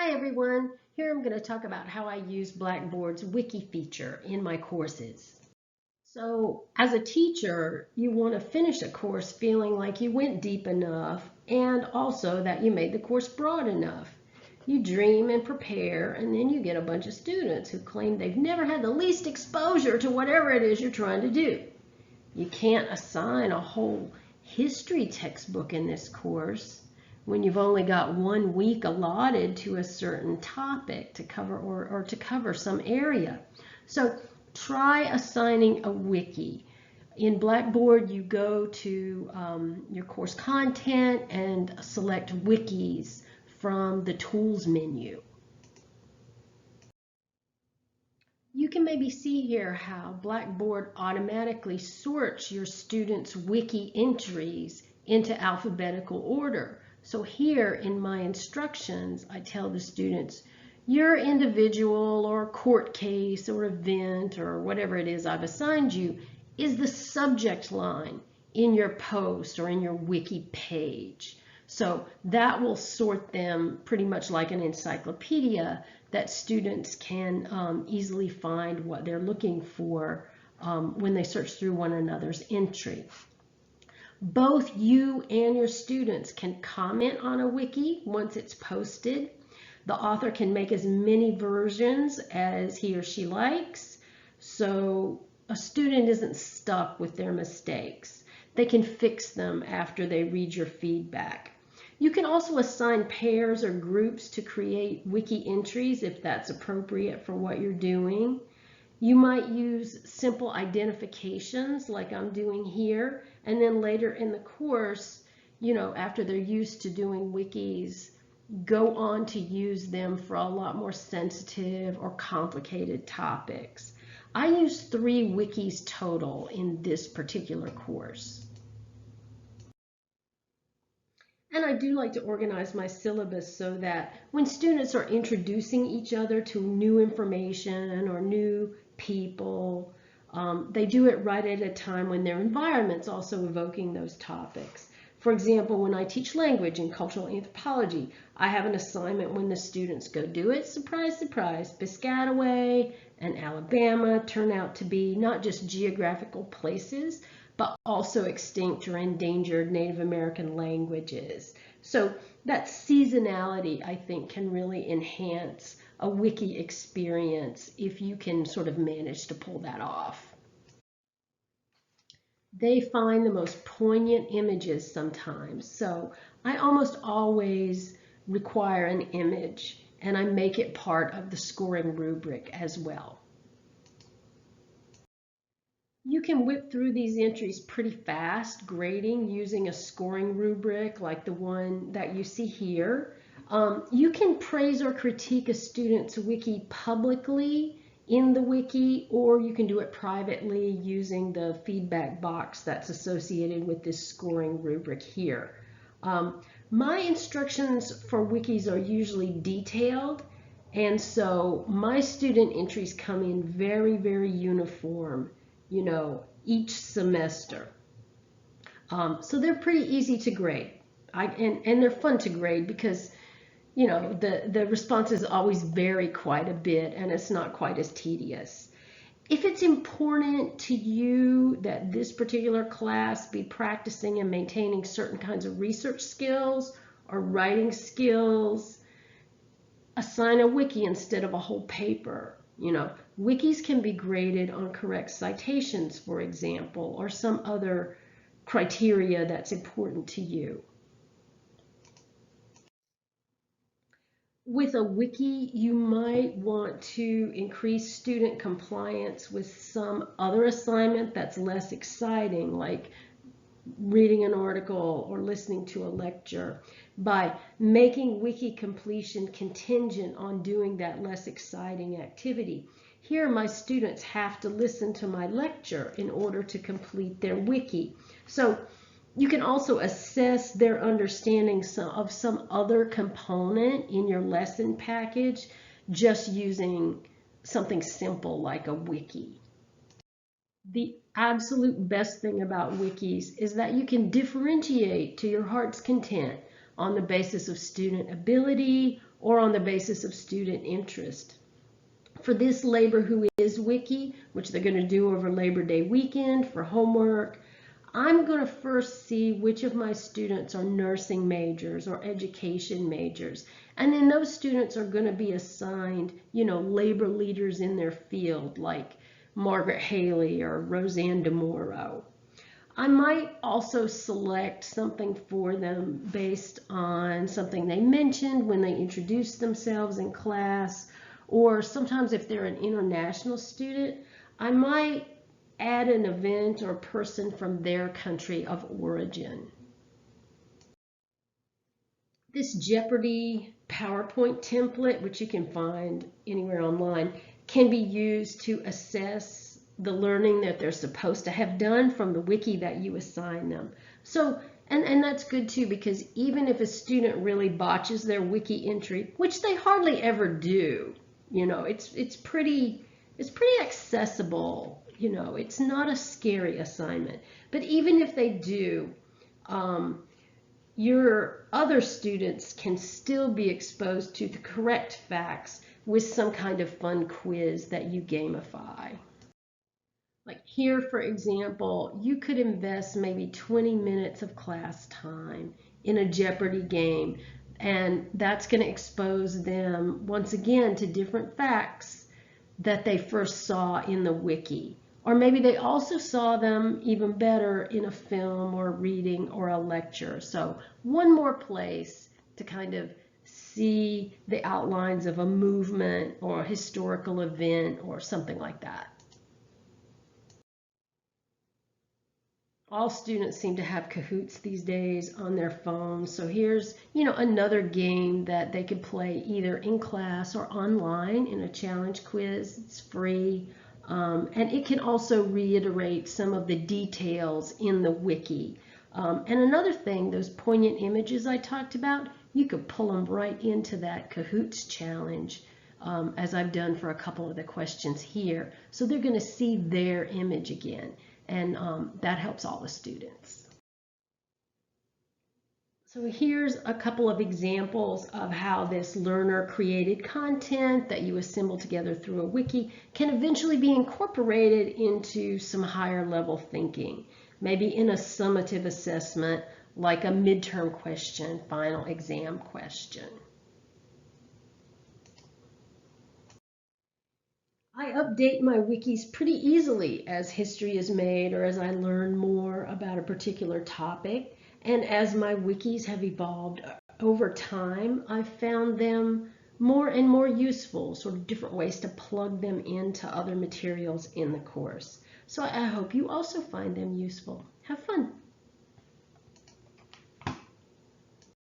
Hi everyone, here I'm going to talk about how I use Blackboard's wiki feature in my courses. So as a teacher, you want to finish a course feeling like you went deep enough and also that you made the course broad enough. You dream and prepare, and then you get a bunch of students who claim they've never had the least exposure to whatever it is you're trying to do. You can't assign a whole history textbook in this course when you've only got 1 week allotted to a certain topic to cover or to cover some area. So try assigning a wiki. In Blackboard, you go to your course content and select wikis from the tools menu. You can maybe see here how Blackboard automatically sorts your students' wiki entries into alphabetical order. So here in my instructions, I tell the students, your individual or court case or event or whatever it is I've assigned you is the subject line in your post or in your wiki page. So that will sort them pretty much like an encyclopedia that students can easily find what they're looking for when they search through one another's entry. Both you and your students can comment on a wiki once it's posted. The author can make as many versions as he or she likes, so a student isn't stuck with their mistakes. They can fix them after they read your feedback. You can also assign pairs or groups to create wiki entries if that's appropriate for what you're doing. You might use simple identifications like I'm doing here, and then later in the course, after they're used to doing wikis, go on to use them for a lot more sensitive or complicated topics. I use 3 wikis total in this particular course. And I do like to organize my syllabus so that when students are introducing each other to new information or new people, they do it right at a time when their environment's also evoking those topics. For example, when I teach language and cultural anthropology, I have an assignment when the students go do it. Surprise, surprise, Piscataway and Alabama turn out to be not just geographical places, but also extinct or endangered Native American languages. So that seasonality, I think, can really enhance a wiki experience if you can sort of manage to pull that off. They find the most poignant images sometimes. So I almost always require an image, and I make it part of the scoring rubric as well. You can whip through these entries pretty fast, grading using a scoring rubric like the one that you see here. You can praise or critique a student's wiki publicly in the wiki, or you can do it privately using the feedback box that's associated with this scoring rubric here. My instructions for wikis are usually detailed, and so my student entries come in very, very uniform, each semester. So they're pretty easy to grade. And they're fun to grade because, the responses always vary quite a bit and it's not quite as tedious. If it's important to you that this particular class be practicing and maintaining certain kinds of research skills or writing skills, assign a wiki instead of a whole paper. Wikis can be graded on correct citations, for example, or some other criteria that's important to you. With a wiki, you might want to increase student compliance with some other assignment that's less exciting, like reading an article or listening to a lecture, by making wiki completion contingent on doing that less exciting activity. Here, my students have to listen to my lecture in order to complete their wiki. So you can also assess their understanding of some other component in your lesson package just using something simple like a wiki. The absolute best thing about wikis is that you can differentiate to your heart's content on the basis of student ability or on the basis of student interest. For this Labor Who Is Wiki, which they're going to do over Labor Day weekend for homework, I'm going to first see which of my students are nursing majors or education majors. And then those students are going to be assigned, labor leaders in their field like Margaret Haley or Roseanne DeMoro. I might also select something for them based on something they mentioned when they introduced themselves in class, or sometimes if they're an international student, I might add an event or person from their country of origin. This Jeopardy PowerPoint template, which you can find anywhere online, can be used to assess the learning that they're supposed to have done from the wiki that you assign them. So, and that's good too, because even if a student really botches their wiki entry, which they hardly ever do, it's pretty accessible. It's not a scary assignment. But even if they do, your other students can still be exposed to the correct facts with some kind of fun quiz that you gamify. Like here, for example, you could invest maybe 20 minutes of class time in a Jeopardy game, and that's going to expose them once again to different facts that they first saw in the wiki. Or maybe they also saw them even better in a film or reading or a lecture. So one more place to kind of see the outlines of a movement or a historical event or something like that. All students seem to have Kahoots these days on their phones. So here's, another game that they could play either in class or online in a challenge quiz. It's free. And it can also reiterate some of the details in the wiki. And another thing, those poignant images I talked about, you could pull them right into that Kahoots challenge, as I've done for a couple of the questions here. So they're going to see their image again. And that helps all the students. So here's a couple of examples of how this learner-created content that you assemble together through a wiki can eventually be incorporated into some higher level thinking, maybe in a summative assessment like a midterm question, final exam question. I update my wikis pretty easily as history is made or as I learn more about a particular topic. And as my wikis have evolved over time, I've found them more and more useful, sort of different ways to plug them into other materials in the course. So I hope you also find them useful. Have fun.